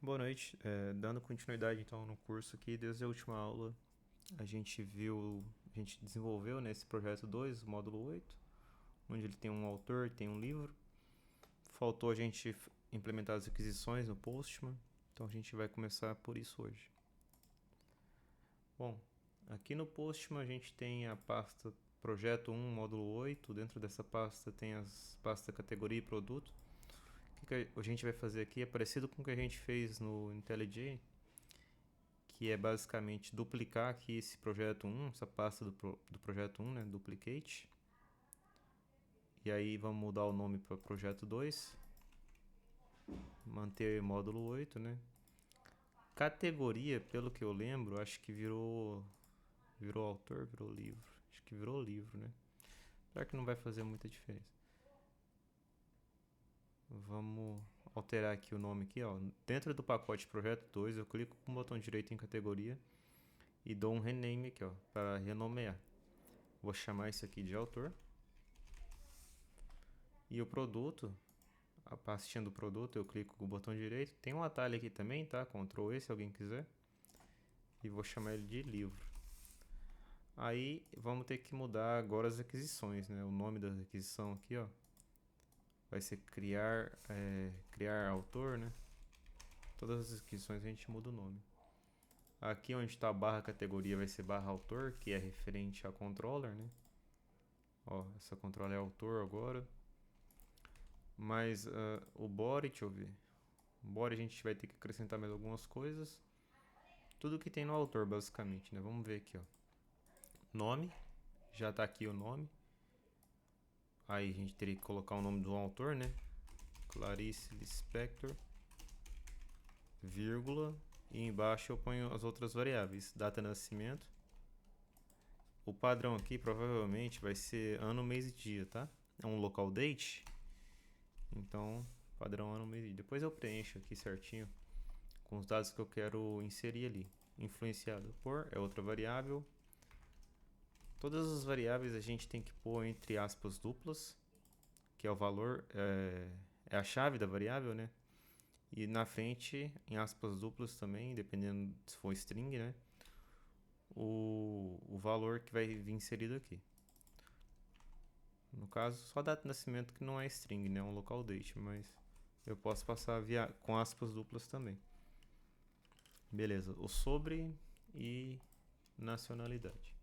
Boa noite. Dando continuidade então no curso aqui, desde a última aula a gente desenvolveu nesse projeto 2, o módulo 8, onde ele tem um autor, tem um livro. Faltou a gente implementar as aquisições no Postman, então a gente vai começar por isso hoje. Bom, aqui no Postman a gente tem a pasta projeto 1, módulo 8. Dentro dessa pasta tem as pastas categoria e produto. O que a gente vai fazer aqui é parecido com o que a gente fez no IntelliJ, que é basicamente duplicar aqui esse projeto 1, essa pasta do projeto 1, né, duplicate. E aí vamos mudar o nome para projeto 2, manter módulo 8, né? Categoria, pelo que eu lembro, acho que virou autor, virou livro. Acho que virou livro, né? Será que não vai fazer muita diferença? Vamos alterar aqui o nome aqui, ó. Dentro do pacote projeto 2, eu clico com o botão direito em categoria e dou um rename aqui, ó, para renomear. Vou chamar isso aqui de autor. E o produto, a pastinha do produto, eu clico com o botão direito. Tem um atalho aqui também, tá? Ctrl E se alguém quiser. E vou chamar ele de livro. Aí vamos ter que mudar agora as aquisições, né? O nome da aquisição aqui, ó, vai ser criar autor, né? Todas as aquisições a gente muda o nome. Aqui onde está a barra categoria vai ser barra autor, que é referente a controller, né? Ó, essa controller é autor agora. Mas o body, deixa eu ver. O body a gente vai ter que acrescentar mais algumas coisas. Tudo que tem no autor, basicamente, né? Vamos ver aqui, ó. Nome, já tá aqui o nome. Aí a gente teria que colocar o nome do autor, né? Clarice Lispector, vírgula, e embaixo eu ponho as outras variáveis. Data de nascimento. O padrão aqui provavelmente vai ser ano, mês e dia, tá? É um local date. Então, padrão ano, mês e dia. Depois eu preencho aqui certinho com os dados que eu quero inserir ali. Influenciado por é outra variável. Todas as variáveis a gente tem que pôr entre aspas duplas, que é o valor, é a chave da variável, né? E na frente, em aspas duplas também, dependendo se for string, né? O valor que vai vir inserido aqui. No caso, só a data de nascimento que não é string, né? É um local date, mas eu posso passar com aspas duplas também. Beleza, o sobre e nacionalidade.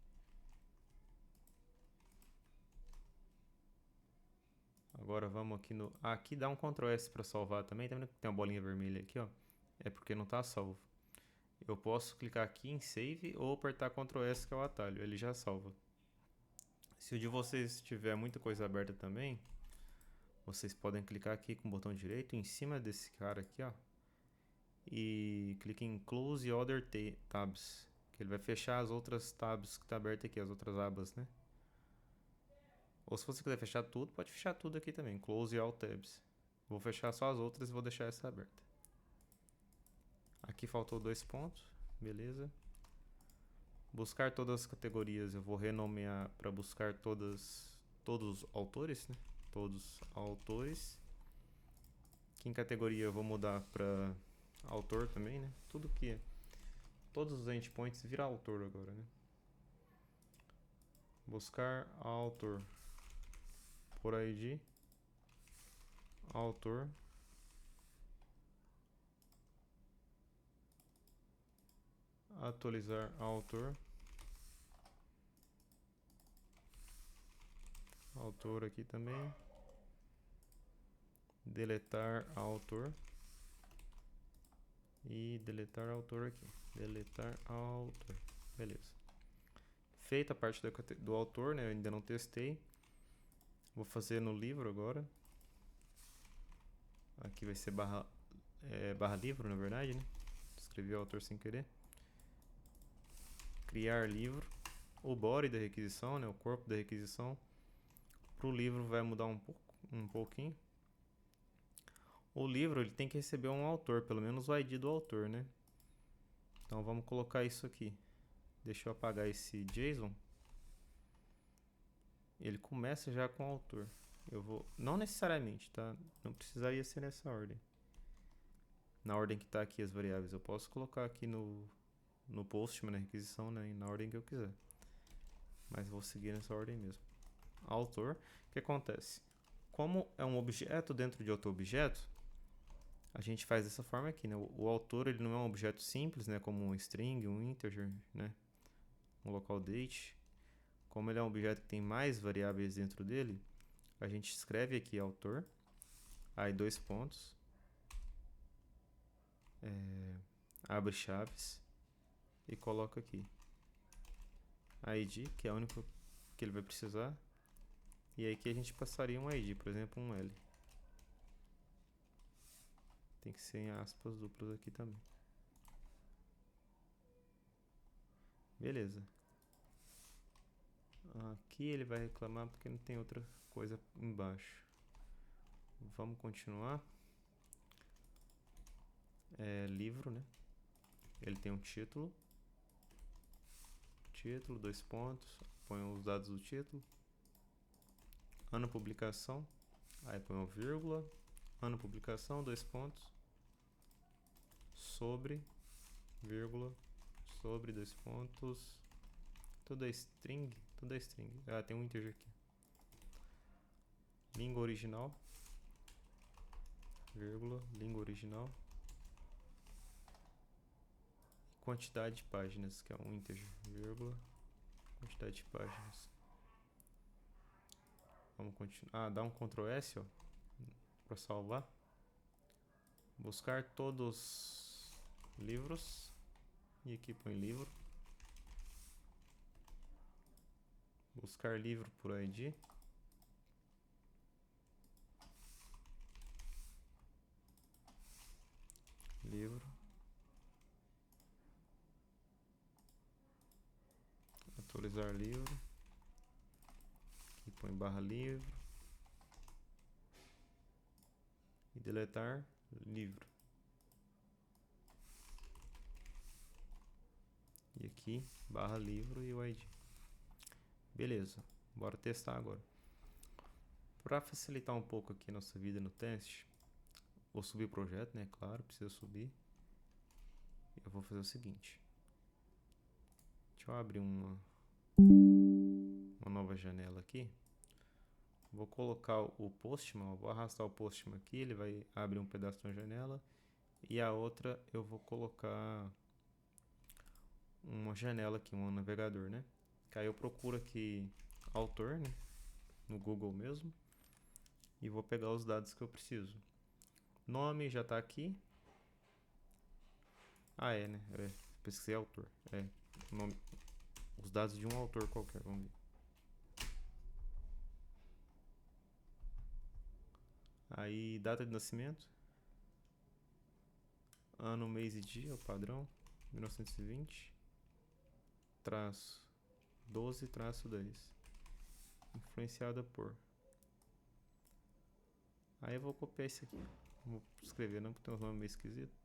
Agora vamos aqui no... Aqui dá um Ctrl S para salvar também. Tá vendo que tem uma bolinha vermelha aqui, ó? É porque não está salvo. Eu posso clicar aqui em Save ou apertar Ctrl S, que é o atalho. Ele já salva. Se o de vocês tiver muita coisa aberta também, vocês podem clicar aqui com o botão direito em cima desse cara aqui, ó. E clique em Close Other Tabs. Que ele vai fechar as outras tabs que tá aberta aqui, as outras abas, né? Ou se você quiser fechar tudo, pode fechar tudo aqui também. Close All Tabs. Vou fechar só as outras e vou deixar essa aberta. Aqui faltou 2 pontos. Beleza. Buscar todas as categorias. Eu vou renomear para buscar todos os autores, né? Todos autores. Aqui em categoria eu vou mudar para autor também, né? Tudo que... Todos os endpoints viram autor agora, né? Buscar autor. Por ID. Autor. Atualizar autor. Autor aqui também. Deletar autor. E deletar autor aqui. Deletar autor. Beleza. Feita a parte do autor, né? Eu ainda não testei. Vou fazer no livro agora. Aqui vai ser barra livro, na verdade, né? Escrevi o autor sem querer. Criar livro. O body da requisição, né? O corpo da requisição. Para o livro vai mudar um pouquinho. O livro ele tem que receber um autor, pelo menos o ID do autor, né? Então vamos colocar isso aqui. Deixa eu apagar esse JSON. Ele começa já com o autor. Eu vou... Não necessariamente, tá? Não precisaria ser nessa ordem. na ordem que está aqui as variáveis. Eu posso colocar aqui no Postman, na requisição, né, na ordem que eu quiser. Mas vou seguir nessa ordem mesmo. Autor, o que acontece? Como é um objeto dentro de outro objeto, a gente faz dessa forma aqui, né? O autor, ele não é um objeto simples, né, como um string, um integer, né, um local date. Como ele é um objeto que tem mais variáveis dentro dele, a gente escreve aqui autor, aí 2 pontos, abre chaves e coloca aqui a ID, que é a única que ele vai precisar, e aí aqui a gente passaria um ID, por exemplo, um L. Tem que ser em aspas duplas aqui também. Beleza. Aqui ele vai reclamar porque não tem outra coisa embaixo. Vamos continuar. Livro, né? Ele tem um título. Título, 2 pontos. Põe os dados do título. Ano publicação. Aí põe uma vírgula. Ano publicação, 2 pontos. Sobre, vírgula. Sobre, 2 pontos. Tudo é string. Tudo é string. Ah, tem um integer aqui. Língua original. Vírgula. Língua original. Quantidade de páginas, que é um integer, vírgula, quantidade de páginas. Vamos continuar. Dá um Ctrl S, ó, para salvar. Buscar todos livros. E aqui põe livro. Buscar livro por ID. Livro. Atualizar livro. Aqui põe barra livro. E deletar livro. E aqui barra livro e o ID. Beleza, bora testar agora. Para facilitar um pouco aqui nossa vida no teste, vou subir o projeto, né? Claro, precisa subir. Eu vou fazer o seguinte. Deixa eu abrir uma nova janela aqui. Vou colocar o Postman, vou arrastar o Postman aqui, ele vai abrir um pedaço da janela. E a outra eu vou colocar uma janela aqui, um navegador, né? Que aí eu procuro aqui autor, né? No Google mesmo. E vou pegar os dados que eu preciso. Nome já está aqui. Né? Pesquisei autor. Nome, os dados de um autor qualquer, vamos ver. Aí, data de nascimento. Ano, mês e dia, o padrão. 1920. Traço 12, traço 10. Influenciada por. Aí eu vou copiar esse aqui. Vou escrever, não, porque tem um nome meio esquisito.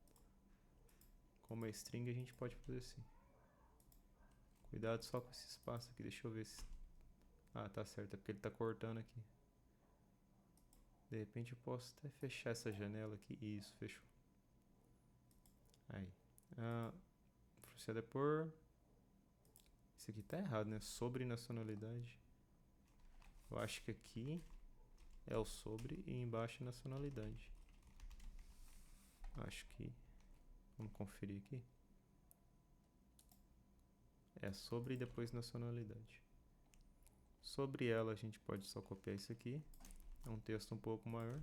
Como é string, a gente pode fazer assim. Cuidado só com esse espaço aqui, deixa eu ver se... Ah, tá certo, é porque ele tá cortando aqui. De repente eu posso até fechar essa janela aqui. Isso, fechou. Aí. Influenciada por... Esse aqui tá errado, né? Sobre nacionalidade. Eu acho que aqui é o sobre e embaixo é nacionalidade. Acho que... Vamos conferir aqui. É sobre e depois nacionalidade. Sobre ela a gente pode só copiar isso aqui. É um texto um pouco maior.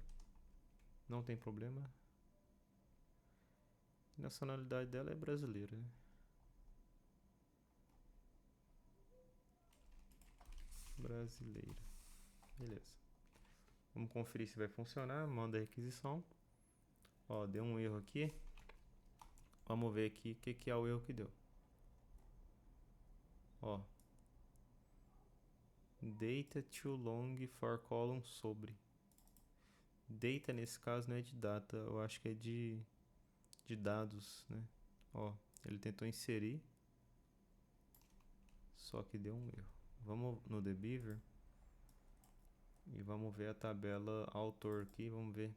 Não tem problema. A nacionalidade dela é brasileira, né? Brasileira. Beleza. Vamos conferir se vai funcionar. Manda a requisição. Ó, deu um erro aqui. Vamos ver aqui o que é o erro que deu. Ó. Data too long for column sobre. Data nesse caso não é de data, eu acho que é de dados, né? Ó, ele tentou inserir, só que deu um erro. Vamos no dbeaver e vamos ver a tabela autor aqui, vamos ver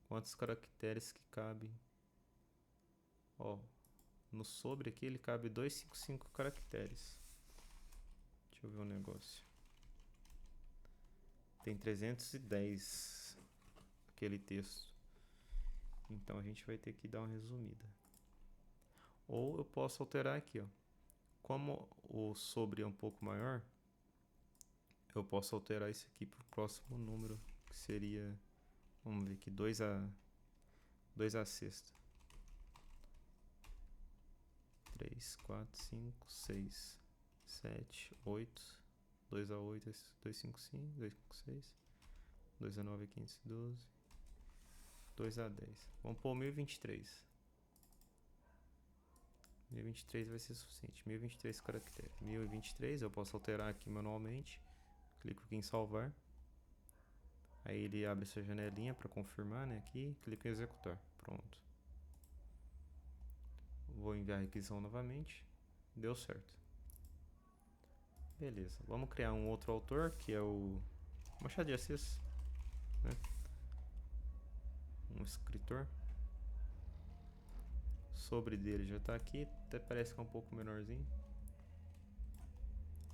quantos caracteres que cabe Ó, no sobre aqui ele cabe 255 caracteres. Deixa eu ver um negócio. Tem 310 aquele texto. Então a gente vai ter que dar uma resumida. Ou eu posso alterar aqui, ó. Como o sobre é um pouco maior, eu posso alterar isso aqui para o próximo número, que seria, vamos ver aqui, 2 a sexta. 3, 4, 5, 6, 7, 8, 2 a 8, 2, 5, 5, 2, 5, 6, 2 a 9, 15, 12, 2 a 10. Vamos pôr 1023. 1023 vai ser suficiente. 1023 caracteres. 1023 eu posso alterar aqui manualmente. Clico aqui em salvar. Aí ele abre essa janelinha para confirmar, né? Aqui, clico em executar. Pronto. Vou enviar a requisição novamente. Deu certo. Beleza. Vamos criar um outro autor, que é o Machado de Assis, né? Um escritor. Sobre dele já está aqui. Até parece que é um pouco menorzinho.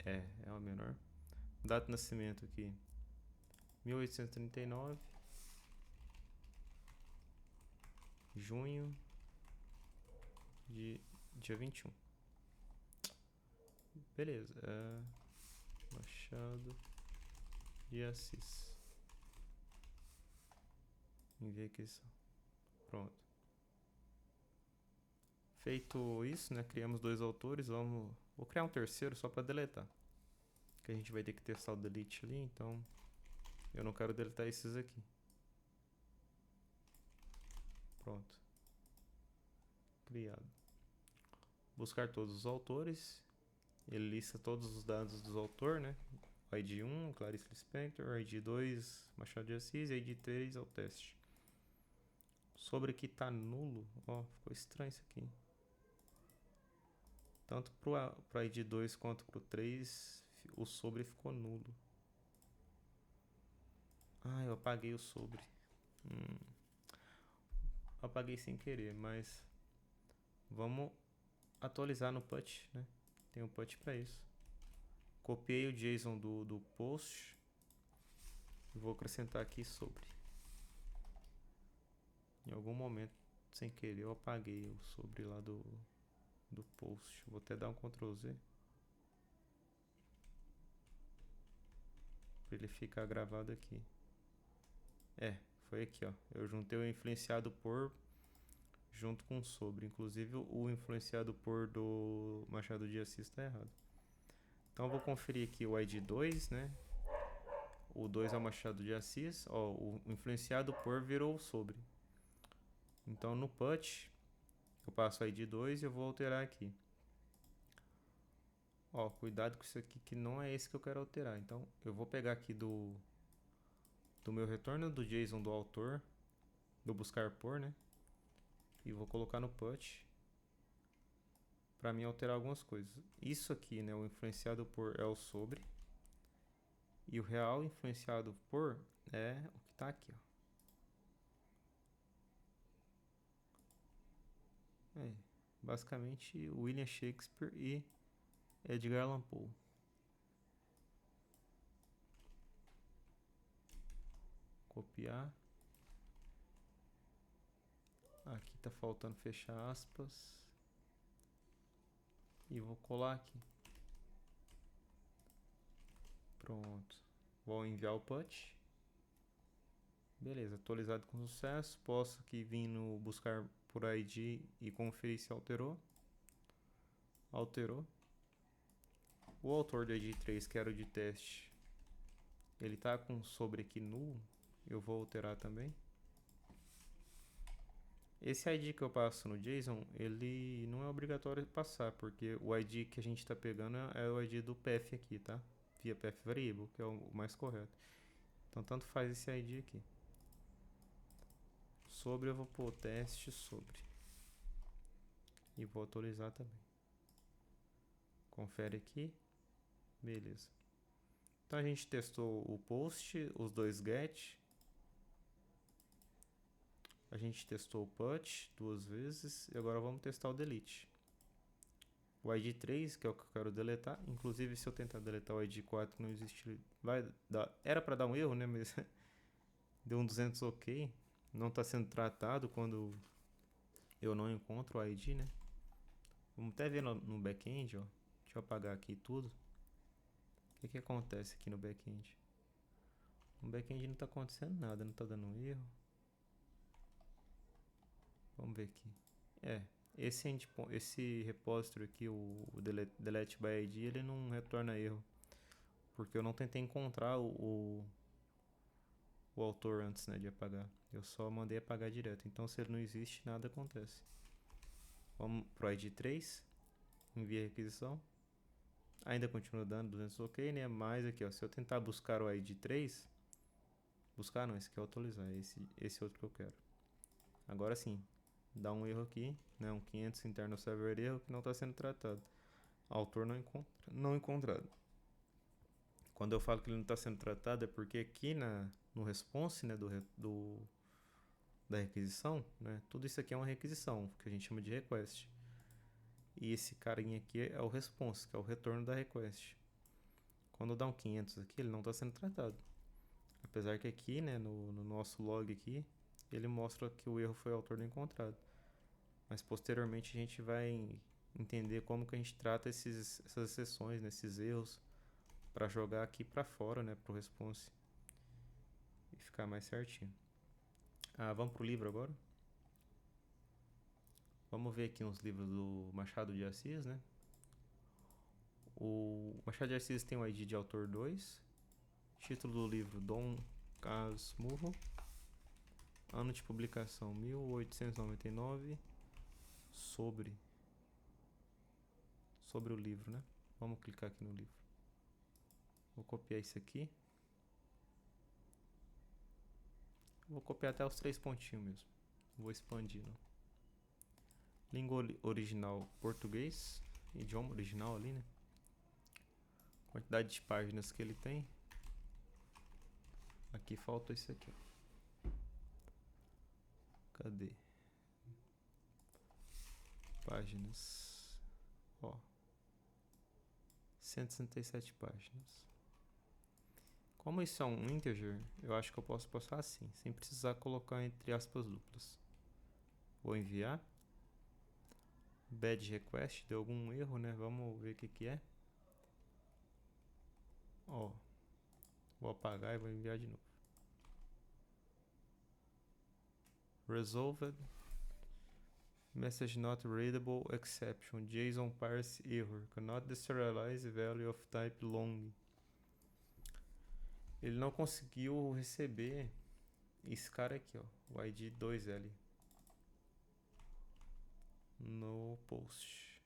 É o menor. Data de nascimento aqui: 1839. Junho de dia 21. Beleza. Machado de Assis. Enviei aqui só. Pronto. Feito isso, né? Criamos 2 autores. Vou criar um terceiro só para deletar. Que a gente vai ter que testar o delete ali, então eu não quero deletar esses aqui. Pronto. Criado. Buscar todos os autores. Ele lista todos os dados do autor, né? ID 1, Clarice Lispector, ID 2, Machado de Assis, e ID 3 é o teste. Sobre aqui tá nulo. Ó, ficou estranho isso aqui. Tanto pro ID 2 quanto pro 3, o sobre ficou nulo. Ah, eu apaguei o sobre. Apaguei sem querer, mas vamos atualizar no put, né? Tem um put para isso. Copiei o JSON do post e vou acrescentar aqui sobre. Em algum momento, sem querer, eu apaguei o sobre lá do post. Vou até dar um Ctrl Z para ele ficar gravado aqui. Foi aqui, ó. Eu juntei o influenciado por junto com o sobre. Inclusive o influenciado por do Machado de Assis está errado. Então eu vou conferir aqui o ID 2, né? O 2 é o Machado de Assis. Ó, o influenciado por virou o sobre. Então no put eu passo o ID 2 e eu vou alterar aqui. Ó, cuidado com isso aqui que não é esse que eu quero alterar. Então eu vou pegar aqui do meu retorno do JSON do autor, do buscar por, né? E vou colocar no put para mim alterar algumas coisas. Isso aqui, né, o influenciado por é o sobre, e o real influenciado por é o que está aqui, ó. Basicamente William Shakespeare e Edgar Allan Poe. Copiar. Aqui tá faltando fechar aspas. E vou colar aqui. Pronto. Vou enviar o put. Beleza, atualizado com sucesso. Posso aqui vir no buscar por ID e conferir se alterou. Alterou. O autor do ID 3, que era o de teste, ele tá com sobre aqui nulo. Eu vou alterar também. Esse ID que eu passo no JSON, ele não é obrigatório passar, porque o ID que a gente está pegando é o ID do path aqui, tá? Via path variable, que é o mais correto. Então, tanto faz esse ID aqui. Sobre, eu vou pôr teste sobre. E vou atualizar também. Confere aqui. Beleza. Então, a gente testou o post, os dois get. A gente testou o put 2 vezes e agora vamos testar o delete. O ID 3, que é o que eu quero deletar. Inclusive, se eu tentar deletar o ID 4, não existe. Era para dar um erro, né? Mas deu um 200 ok. Não está sendo tratado quando eu não encontro o ID, né? Vamos até ver no back-end, ó. Deixa eu apagar aqui tudo. O que acontece aqui no back-end? No back-end não está acontecendo nada, não está dando um erro. Vamos ver aqui. Esse repository aqui, o delete by ID, ele não retorna erro. Porque eu não tentei encontrar o autor antes, né, de apagar. Eu só mandei apagar direto. Então, se ele não existe, nada acontece. Vamos pro ID 3. Envia a requisição. Ainda continua dando 200 ok, né? Mas aqui, ó, se eu tentar buscar o ID 3... Buscar não, esse aqui é atualizar. Esse outro que eu quero. Agora sim. Dá um erro aqui, né? Um 500 interno server erro que não está sendo tratado. Autor não encontrado. Quando eu falo que ele não está sendo tratado é porque aqui no response, né, da requisição, né, tudo isso aqui é uma requisição, que a gente chama de request. E esse carinha aqui é o response, que é o retorno da request. Quando dá um 500 aqui, ele não está sendo tratado. Apesar que aqui, né, no nosso log aqui, ele mostra que o erro foi autor não encontrado. Mas posteriormente a gente vai entender como que a gente trata essas exceções, né, esses erros, para jogar aqui para fora, né, pro response e ficar mais certinho. Vamos pro livro agora. Vamos ver aqui uns livros do Machado de Assis, né? O Machado de Assis tem o ID de autor 2. Título do livro Dom Casmurro. Ano de publicação 1899. Sobre o livro, né? Vamos clicar aqui no livro. Vou copiar isso aqui. Vou copiar até os 3 pontinhos mesmo. Vou expandir, não. Língua original português. Idioma original ali, né? Quantidade de páginas que ele tem. Aqui falta isso aqui, ó. Cadê? Páginas. Ó. 167 páginas. Como isso é um integer, eu acho que eu posso passar assim, sem precisar colocar entre aspas duplas. Vou enviar. Bad request, deu algum erro, né? Vamos ver o que é. Ó. Vou apagar e vou enviar de novo. Resolved. Message not readable exception. JSON parse error. Cannot deserialize value of type long. Ele não conseguiu receber esse cara aqui, ó. O ID 2L. No post.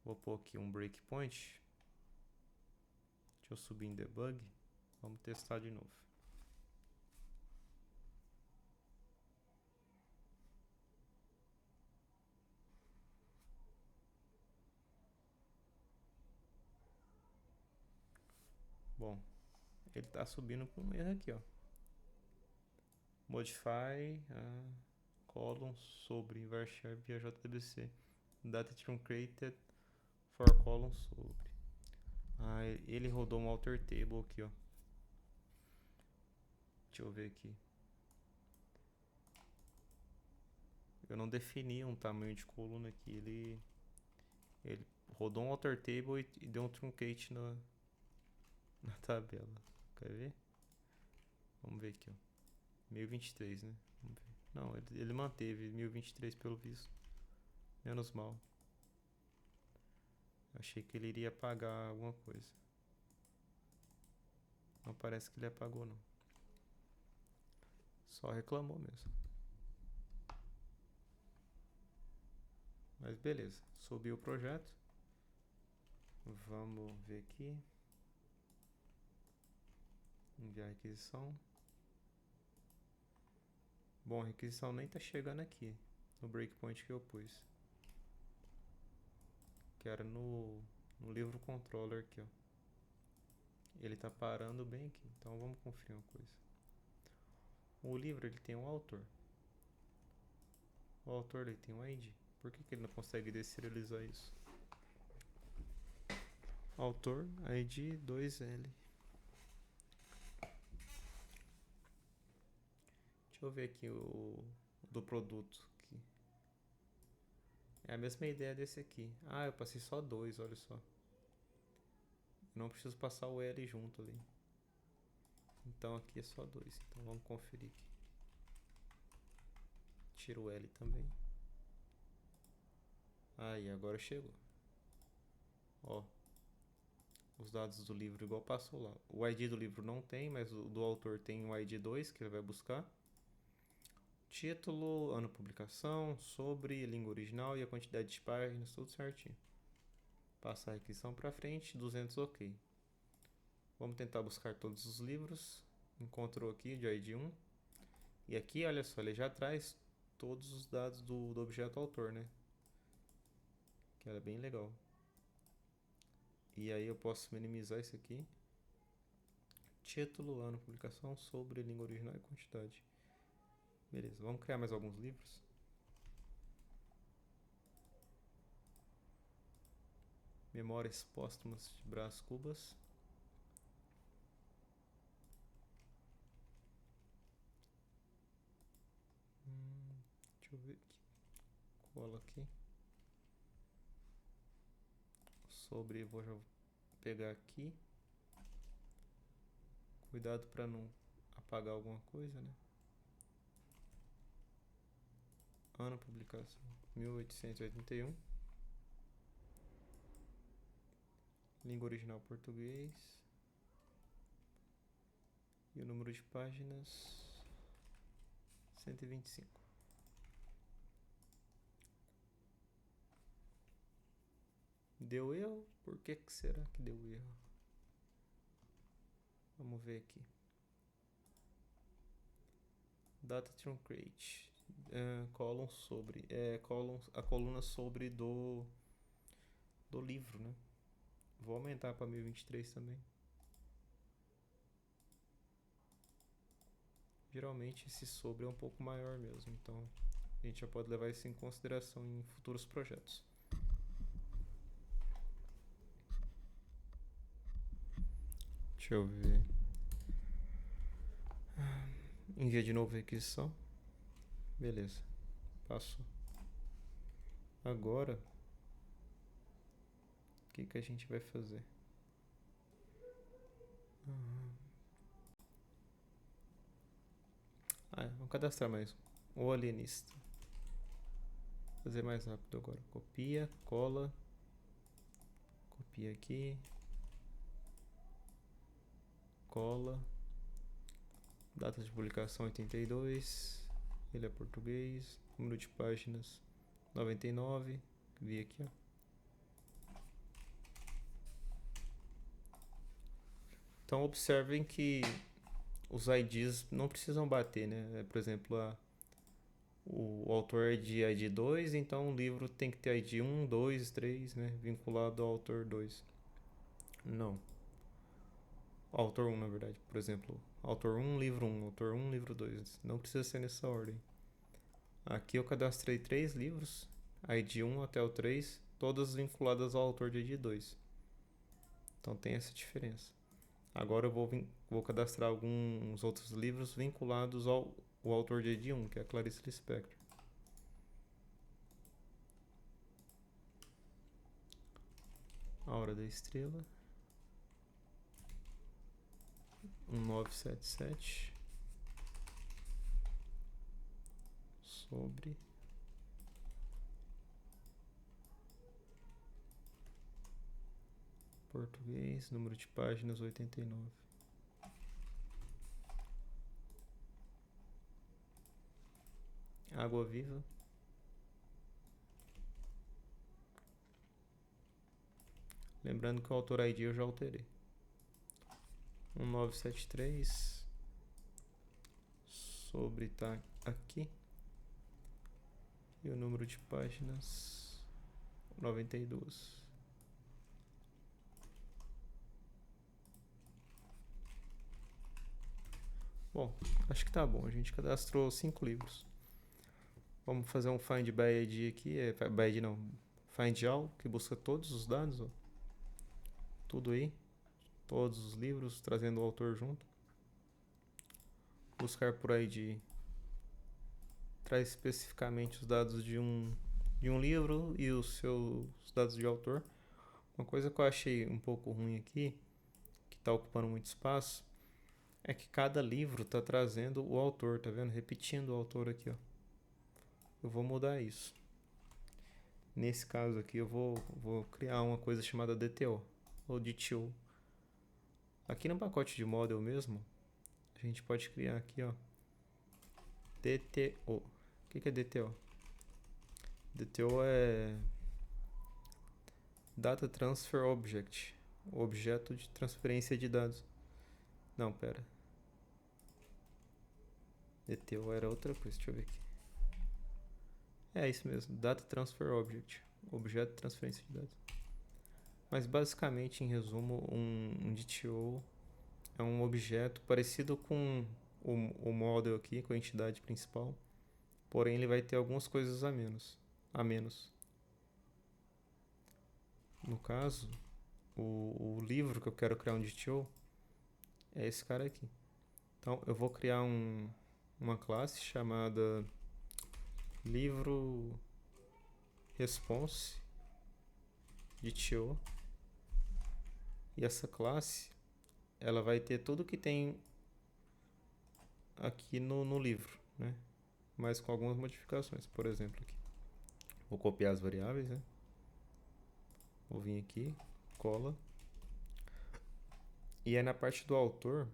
Vou pôr aqui um breakpoint. Deixa eu subir em debug. Vamos testar de novo. Bom, ele está subindo com um erro aqui, ó. Modify column sobre varchar via JDBC. Data truncated for column sobre. Ele rodou um alter table aqui, ó. Deixa eu ver aqui. Eu não defini um tamanho de coluna aqui. Ele rodou um alter table e deu um truncate na tabela. Quer ver? Vamos ver aqui, ó. 1023, né? Vamos ver. Não, ele manteve 1023 pelo visto. Menos mal. Achei que ele iria apagar alguma coisa. Não parece que ele apagou, não. Só reclamou mesmo. Mas beleza. Subiu o projeto. Vamos ver aqui. Enviar requisição. Bom, a requisição nem tá chegando aqui. No breakpoint que eu pus. Que era no livro controller aqui, ó. Ele tá parando bem aqui. Então vamos conferir uma coisa. O livro ele tem um autor. O autor ele tem um ID. Por que ele não consegue deserializar isso? Autor, ID, 2L. Deixa eu ver aqui o do produto. Aqui. É a mesma ideia desse aqui. Ah, eu passei só 2, olha só. Não preciso passar o L junto ali. Então aqui é só 2. Então vamos conferir aqui. Tira o L também. Aí, agora chegou. Ó. Os dados do livro igual passou lá. O ID do livro não tem, mas o do autor tem o ID 2 que ele vai buscar. Título, ano de publicação, sobre, língua original e a quantidade de páginas, tudo certinho. Passar a requisição para frente, 200 ok. Vamos tentar buscar todos os livros. Encontrou aqui de ID 1. E aqui, olha só, ele já traz todos os dados do objeto autor, né? Que é bem legal. E aí eu posso minimizar isso aqui. Título, ano, publicação, sobre, língua original e quantidade. Beleza, vamos criar mais alguns livros. Memórias póstumas de Brás Cubas. Deixa eu ver aqui. Cola aqui. Sobre, vou já pegar aqui. Cuidado para não apagar alguma coisa, né? Ano, publicação, 1881. Língua original português. E o número de páginas, 125. Deu erro? Por que será que deu erro? Vamos ver aqui. Data truncate. Column sobre. A coluna sobre do livro, né? Vou aumentar para 1023 também. Geralmente esse sobre é um pouco maior mesmo, então a gente já pode levar isso em consideração em futuros projetos. Deixa eu ver. Envia de novo a requisição. Beleza. Passou. Agora, o que a gente vai fazer? Vamos cadastrar mais um. O alienista. Fazer mais rápido agora. Copia, cola. Copia aqui. Cola. Data de publicação 82. Ele é português. Número de páginas 99. Vi aqui, ó. Então observem que os IDs não precisam bater, né? Por exemplo, o autor é de ID 2, então o livro tem que ter ID 1, 2, 3, né? Vinculado ao autor 2. Não. Autor 1, na verdade. Por exemplo, autor 1, livro 1, autor 1, livro 2. Não precisa ser nessa ordem. Aqui eu cadastrei 3 livros, ID 1 até o 3, todas vinculadas ao autor de ID 2. Então tem essa diferença. Agora eu vou cadastrar alguns outros livros vinculados ao autor de ID 1, que é a Clarice Lispector. A Hora da Estrela. 1977. Sobre. Português, número de páginas 89. Água Viva. Lembrando que o autor ID eu já alterei. 1973. Sobre tá aqui. E o número de páginas 92. Bom, acho que tá bom. A gente cadastrou 5 livros. Vamos fazer um find by ID aqui. By ID não. Find all, que busca todos os dados. Ó. Tudo aí. Todos os livros, trazendo o autor junto. Buscar por ID. Traz especificamente os dados de um livro e os seus dados de autor. Uma coisa que eu achei um pouco ruim aqui, que está ocupando muito espaço, é que cada livro está trazendo o autor, tá vendo? Repetindo o autor aqui, ó. Eu vou mudar isso. Nesse caso aqui eu vou criar uma coisa chamada DTO, ou DTO. Aqui no pacote de model mesmo, a gente pode criar aqui, ó, DTO. O que é DTO? DTO é Data Transfer Object, o objeto de transferência de dados. Não, pera. DTO era outra coisa, deixa eu ver aqui. É isso mesmo, Data Transfer Object, objeto de transferência de dados. Mas basicamente, em resumo, um DTO é um objeto parecido com o model aqui, com a entidade principal, porém ele vai ter algumas coisas a menos. No caso, o livro que eu quero criar um DTO é esse cara aqui. Então eu vou criar uma classe chamada livro response DTO, e essa classe ela vai ter tudo que tem aqui no livro, né? Mas com algumas modificações. Por exemplo, aqui vou copiar as variáveis, né? Vou vir aqui, cola, e aí na parte do autor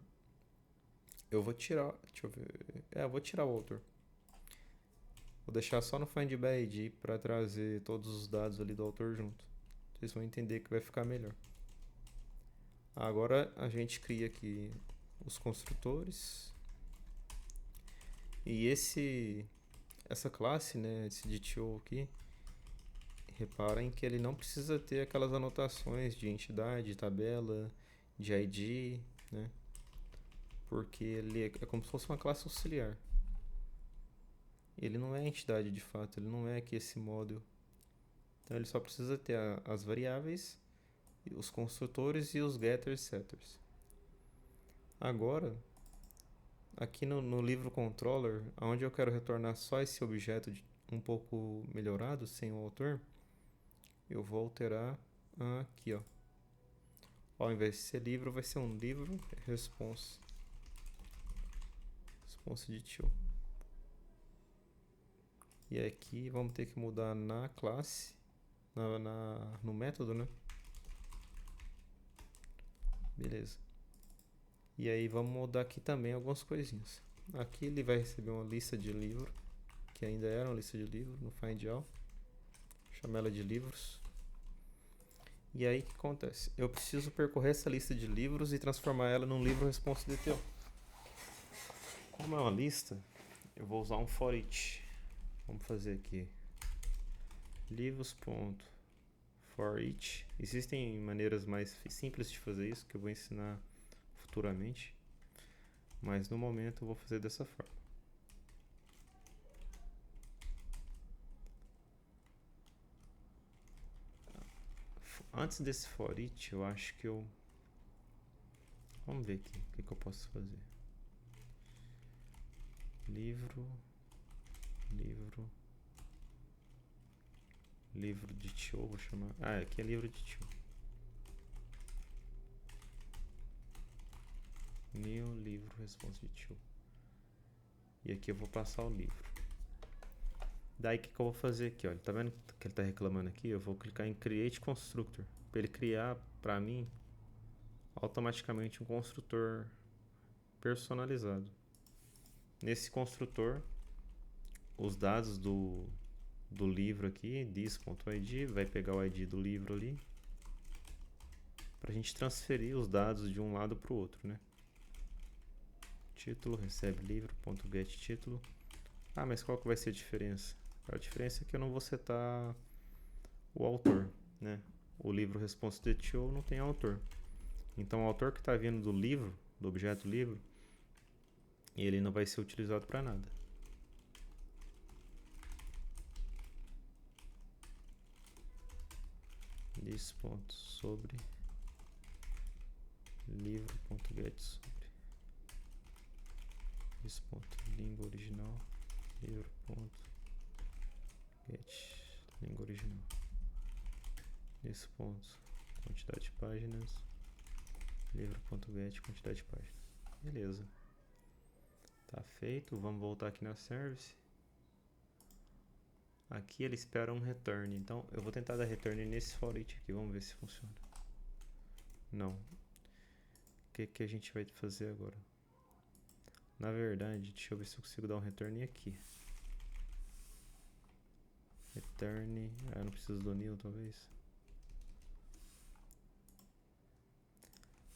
eu vou tirar, deixa eu ver, eu vou tirar o autor. Vou deixar só no find by ID para trazer todos os dados ali do autor junto. Vocês vão entender que vai ficar melhor. Agora a gente cria aqui os construtores. E essa classe, né, esse DTO aqui, reparem que ele não precisa ter aquelas anotações de entidade, tabela, de ID, né? Porque ele é como se fosse uma classe auxiliar. Ele não é entidade de fato, ele não é aqui esse model. Então ele só precisa ter as variáveis, os construtores e os getters e setters. Agora, aqui no livro controller, onde eu quero retornar só esse objeto um pouco melhorado, sem o autor, eu vou alterar aqui, ó. Ao invés de ser livro, vai ser um livro response DTO. E aqui vamos ter que mudar na classe, no método, né? Beleza. E aí vamos mudar aqui também algumas coisinhas. Aqui ele vai receber uma lista de livro, que ainda era uma lista de livro, no find all. Chama ela de livros. E aí o que acontece? Eu preciso percorrer essa lista de livros e transformar ela num livro response DTO. Como é uma lista, eu vou usar um for each. Vamos fazer aqui livros.for each. Existem maneiras mais simples de fazer isso que eu vou ensinar futuramente, mas no momento eu vou fazer dessa forma. Antes desse for each, eu acho que eu... Vamos ver aqui o que eu posso fazer. Livro de tio, vou chamar. Aqui é livro de tio. New livro response de tio. E aqui eu vou passar o livro. Daí o que eu vou fazer aqui, olha, tá vendo que ele tá reclamando aqui? Eu vou clicar em Create Constructor, para ele criar para mim automaticamente um construtor personalizado. Nesse construtor, os dados do livro aqui, this.id, vai pegar o ID do livro ali, para a gente transferir os dados de um lado para o outro, né? Título, recebe livro.getTítulo. Mas qual que vai ser a diferença? A diferença é que eu não vou setar o autor, né? O livro response DTO não tem autor. Então o autor que está vindo do livro, do objeto livro, E ele não vai ser utilizado para nada. This ponto sobre livro.get sobre this ponto língua original livro.get língua original. Nesse ponto quantidade de páginas livro.get quantidade de páginas. Beleza. Tá feito. Vamos voltar aqui na service. Aqui ele espera um return. Então eu vou tentar dar return nesse for each aqui. Vamos ver se funciona. Não. O que a gente vai fazer agora? Na verdade, deixa eu ver se eu consigo dar um return aqui. Return. Ah, eu não preciso do new, talvez.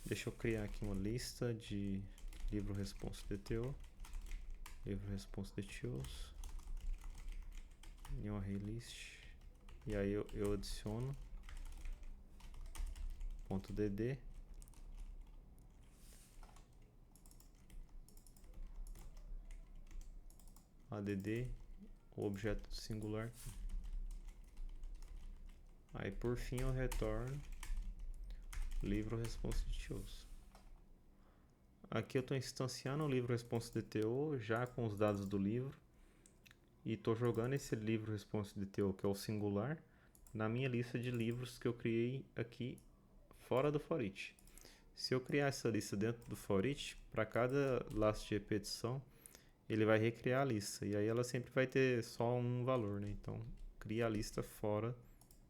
Deixa eu criar aqui uma lista de livro response DTO. Livro response DTOs. New array list. E aí eu adiciono .dd add o objeto singular. Aí por fim eu retorno livro response DTOs. Aqui eu estou instanciando o livro response DTO já com os dados do livro e estou jogando esse livro response DTO, que é o singular, na minha lista de livros que eu criei aqui fora do for each. Se eu criar essa lista dentro do for each, para cada laço de repetição ele vai recriar a lista e aí ela sempre vai ter só um valor, né? Então cria a lista fora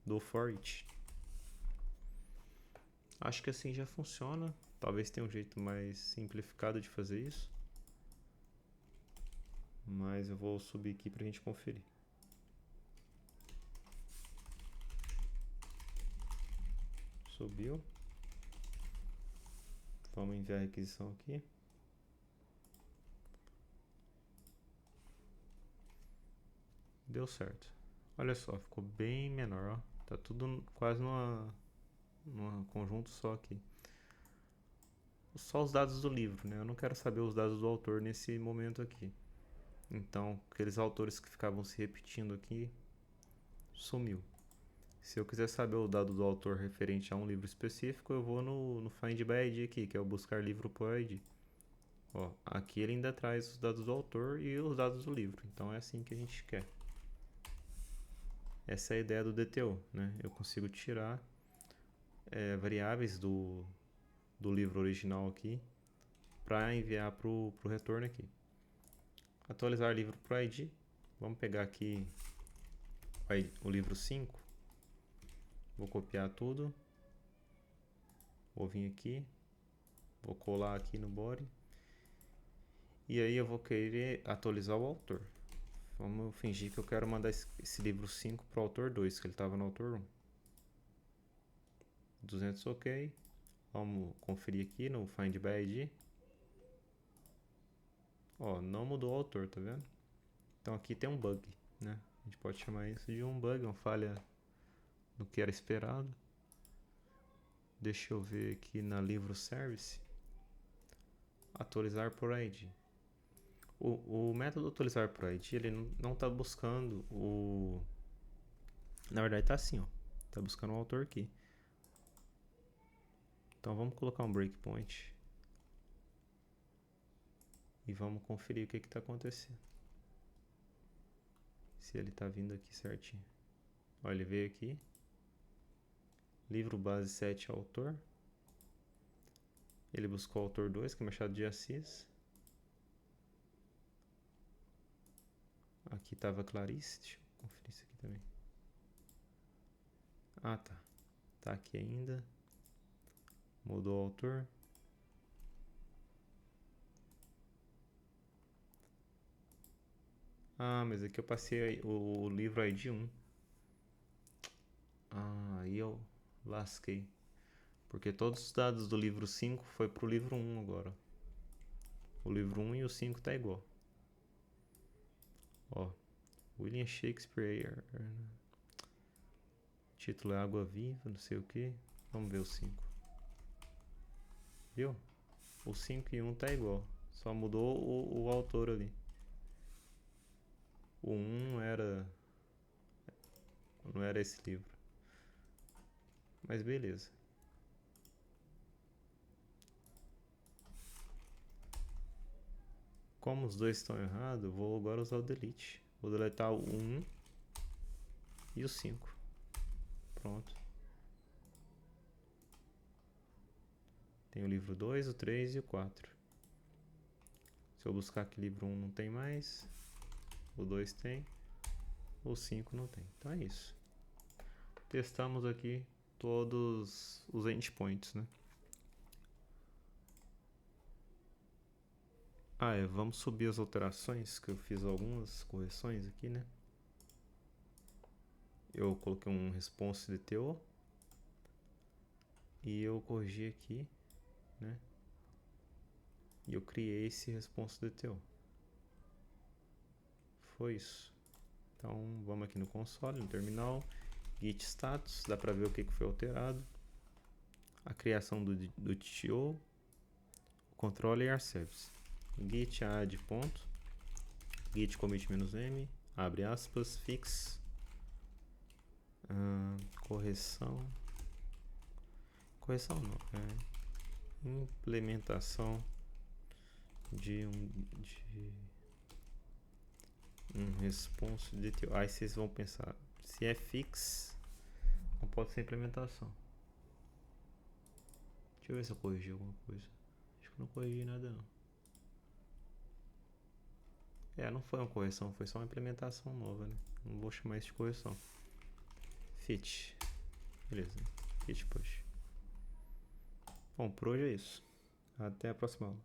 do for each. Acho que assim já funciona. Talvez tenha um jeito mais simplificado de fazer isso, mas eu vou subir aqui para a gente conferir. Subiu. Vamos enviar a requisição aqui. Deu certo. Olha só, ficou bem menor, ó. Tá tudo quase num conjunto só aqui. Só os dados do livro, né? Eu não quero saber os dados do autor nesse momento aqui. Então, aqueles autores que ficavam se repetindo aqui, sumiu. Se eu quiser saber o dado do autor referente a um livro específico, eu vou no Find by ID aqui, que é o buscar livro por ID. Ó, aqui ele ainda traz os dados do autor e os dados do livro. Então é assim que a gente quer. Essa é a ideia do DTO, né? Eu consigo tirar variáveis do livro original aqui para enviar para o retorno aqui. Atualizar livro por ID. Vamos pegar aqui o livro 5. Vou copiar tudo. Vou vir aqui. Vou colar aqui no body. E aí eu vou querer atualizar o autor. Vamos fingir que eu quero mandar esse livro 5 para o autor 2, que ele estava no autor 1. 200 ok. Vamos conferir aqui no Find by ID. Ó, não mudou o autor, tá vendo? Então aqui tem um bug, né? A gente pode chamar isso de um bug, uma falha do que era esperado. Deixa eu ver aqui na livro service. Atualizar por ID. O método atualizar por ID, ele não está buscando o... Na verdade está assim, ó. Está buscando o autor aqui. Então vamos colocar um breakpoint. E vamos conferir o que está acontecendo. Se ele está vindo aqui certinho. Ó, ele veio aqui. Livro base 7 autor. Ele buscou o autor 2, que é Machado de Assis. Aqui estava Clarice. Deixa eu conferir isso aqui também. Ah, tá. Tá aqui ainda. Mudou o autor. Ah, mas aqui eu passei o livro ID 1. Ah, aí eu lasquei. Porque todos os dados do livro 5 foi pro livro 1 agora. O livro 1 e o 5 tá igual. Ó, William Shakespeare. Título é Água Viva, não sei o que. Vamos ver o 5. Viu? O 5 e 1 tá igual. Só mudou o autor ali. O 1 não era esse livro. Mas beleza. Como os dois estão errados, eu vou agora usar o delete. Vou deletar o 1 e o 5. Pronto. Tem o livro 2, o 3 e o 4. Se eu buscar aqui livro 1 não tem mais. O 2 tem. O 5 não tem. Então é isso. Testamos aqui todos os endpoints, né? Vamos subir as alterações, que eu fiz algumas correções aqui, né? Eu coloquei um response DTO e eu corrigi aqui, né? E eu criei esse response DTO. Foi isso. Então vamos aqui no console, no terminal, git status, dá pra ver o que foi alterado, a criação do TTO, o controller e a service. Git add ponto, git commit "-m", abre aspas, fix, correção não, implementação de um response DTO. Aí vocês vão pensar, se é fix, não pode ser implementação. Deixa eu ver se eu corrigi alguma coisa. Acho que não corrigi nada não. Não foi uma correção, foi só uma implementação nova, né? Não vou chamar isso de correção. Fit. Beleza. Fit push. Bom, por hoje é isso. Até a próxima aula.